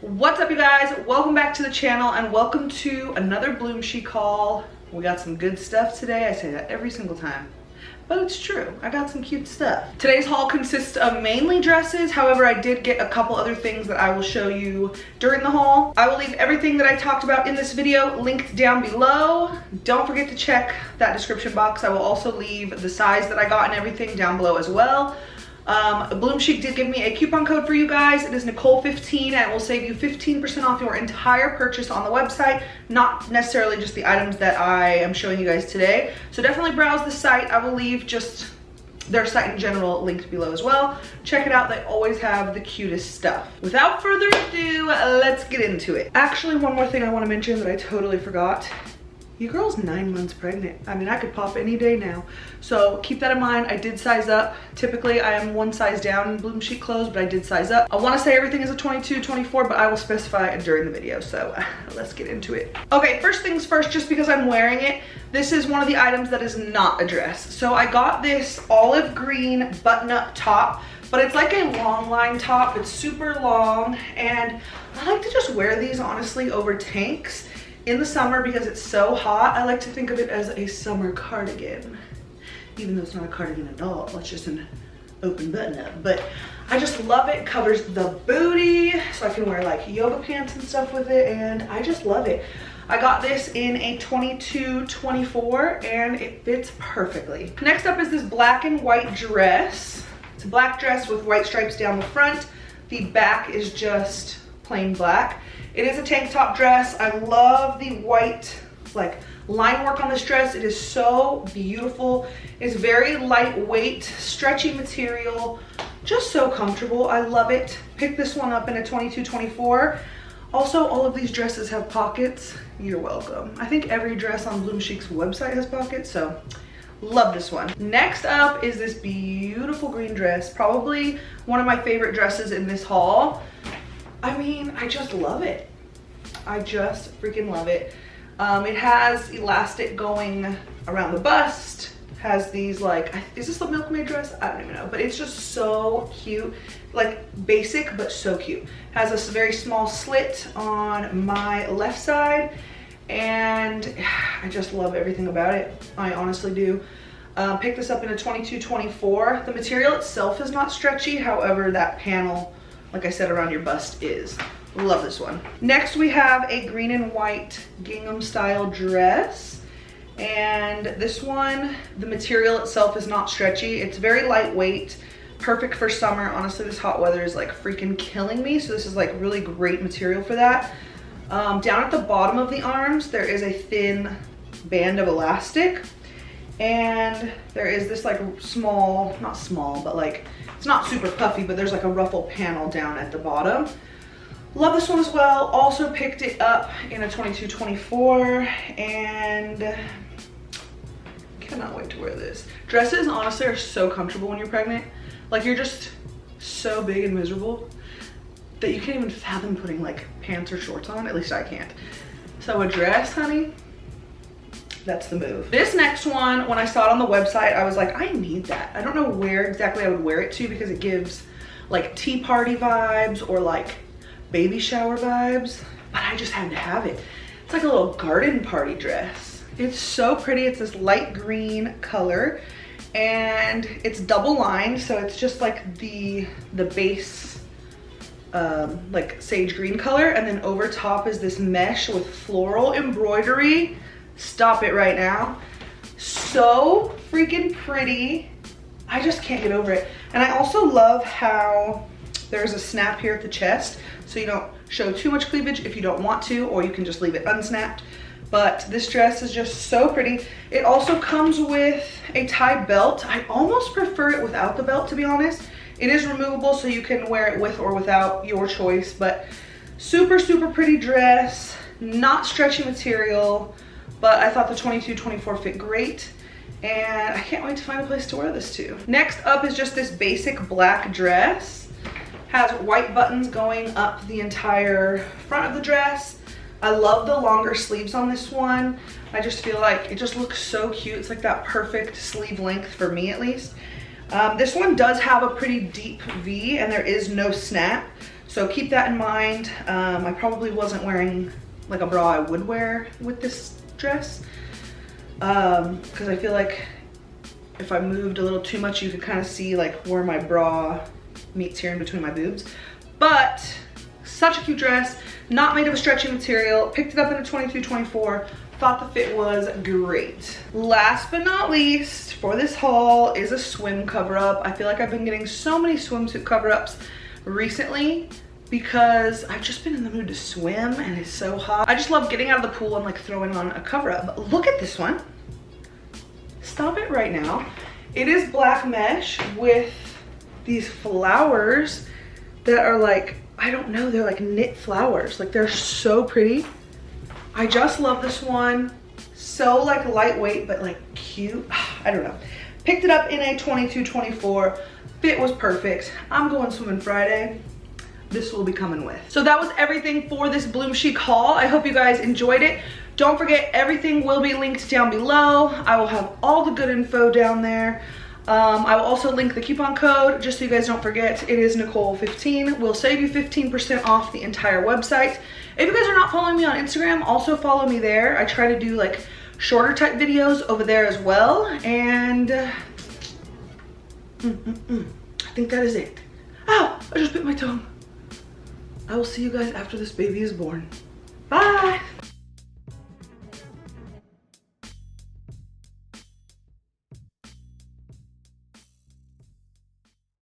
What's up, you guys? Welcome back to the channel and welcome to another BloomChic haul. We got some good stuff today. I say that every single time, but it's true. I got some cute stuff. Today's haul consists of mainly dresses. However, I did get a couple other things that I will show you during the haul. I will leave everything that I talked about in this video linked down below. Don't forget to check that description box. I will also leave the size that I got and everything down below as well. BloomChic did give me a coupon code for you guys. It is Nicole15 and it will save you 15% off your entire purchase on the website, not necessarily just the items that I am showing you guys today. So definitely browse the site. I will leave just their site in general linked below as well. Check it out. They always have the cutest stuff. Without further ado, let's get into it. Actually, one more thing I want to mention that I totally forgot. Your girl's 9 months pregnant. I mean, I could pop any day now. So keep that in mind. I did size up. Typically, I am one size down in BloomChic clothes, but I did size up. I want to say everything is a 22, 24, but I will specify it during the video. So let's get into it. Okay, first things first, just because I'm wearing it, this is one of the items that is not a dress. So I got this olive green button-up top, but it's like a long line top. It's super long, and I like to just wear these honestly over tanks in the summer because it's so hot. I like to think of it as a summer cardigan, even though it's not a cardigan at all. It's just an open button up, but I just love it. Covers the booty, so I can wear like yoga pants and stuff with it, and I just love it. I got this in a 22-24 and it fits perfectly. Next up is this black and white dress. It's a black dress with white stripes down the front. The back is just plain black. It is a tank top dress. I love the white like line work on this dress. It is so beautiful. It's very lightweight, stretchy material, just so comfortable. I love it. Picked this one up in a 22-24. Also, all of these dresses have pockets. You're welcome. I think every dress on BloomChic's website has pockets, so love this one. Next up is this beautiful green dress. Probably one of my favorite dresses in this haul. I mean, I just love it. I just freaking love it. It has elastic going around the bust. Has these like, is this the milkmaid dress? I don't even know, but it's just so cute. Like basic, but so cute. Has a very small slit on my left side, and I just love everything about it. I honestly do. Picked this up in a 22-24. The material itself is not stretchy. However, that panel, like I said, around your bust is. Love this one. Next, we have a green and white gingham style dress. And this one, the material itself is not stretchy. It's very lightweight, perfect for summer. Honestly, this hot weather is like freaking killing me. So this is like really great material for that. Down at the bottom of the arms, there is a thin band of elastic. And there is this like small, not small, but like, it's not super puffy, but there's like a ruffle panel down at the bottom. Love this one as well. Also picked it up in a 22-24 and cannot wait to wear this. Dresses honestly are so comfortable when you're pregnant. Like you're just so big and miserable that you can't even fathom putting like pants or shorts on. At least I can't. So a dress, honey, that's the move. This next one, when I saw it on the website, I was like, I need that. I don't know where exactly I would wear it to because it gives like tea party vibes or like baby shower vibes, but I just had to have it. It's like a little garden party dress. It's so pretty. It's this light green color and it's double lined, so it's just like the base like sage green color, and then over top is this mesh with floral embroidery. Stop it right now. So freaking pretty. I just can't get over it. And I also love how there's a snap here at the chest, so you don't show too much cleavage if you don't want to, or you can just leave it unsnapped. But this dress is just so pretty. It also comes with a tie belt. I almost prefer it without the belt, to be honest. It is removable, so you can wear it with or without, your choice, but super, super pretty dress. Not stretchy material, but I thought the 22-24 fit great. And I can't wait to find a place to wear this to. Next up is just this basic black dress. Has white buttons going up the entire front of the dress. I love the longer sleeves on this one. I just feel like it just looks so cute. It's like that perfect sleeve length for me at least. This one does have a pretty deep V and there is no snap. So keep that in mind. I probably wasn't wearing like a bra I would wear with this dress, because I feel like if I moved a little too much, you could kind of see like where my bra meets here in between my boobs. But such a cute dress, not made of a stretchy material. Picked it up in a 22-24. Thought the fit was great. Last but not least for this haul is a swim cover-up. I feel like I've been getting so many swimsuit cover-ups recently because I've just been in the mood to swim and it's so hot. I just love getting out of the pool and like throwing on a cover-up. Look at this one. Stop it right now. It is black mesh with these flowers that are like, I don't know, they're like knit flowers. Like they're so pretty. I just love this one. So like lightweight, but like cute. I don't know. Picked it up in a 22-24. Fit was perfect. I'm going swimming Friday. This will be coming with. So that was everything for this BloomChic haul. I hope you guys enjoyed it. Don't forget, everything will be linked down below. I will have all the good info down there. I will also link the coupon code just so you guys don't forget. It is Nicole15. We'll save you 15% off the entire website. If you guys are not following me on Instagram, also follow me there. I try to do like shorter type videos over there as well. And I think that is it. Ow, I just bit my tongue. I will see you guys after this baby is born. Bye.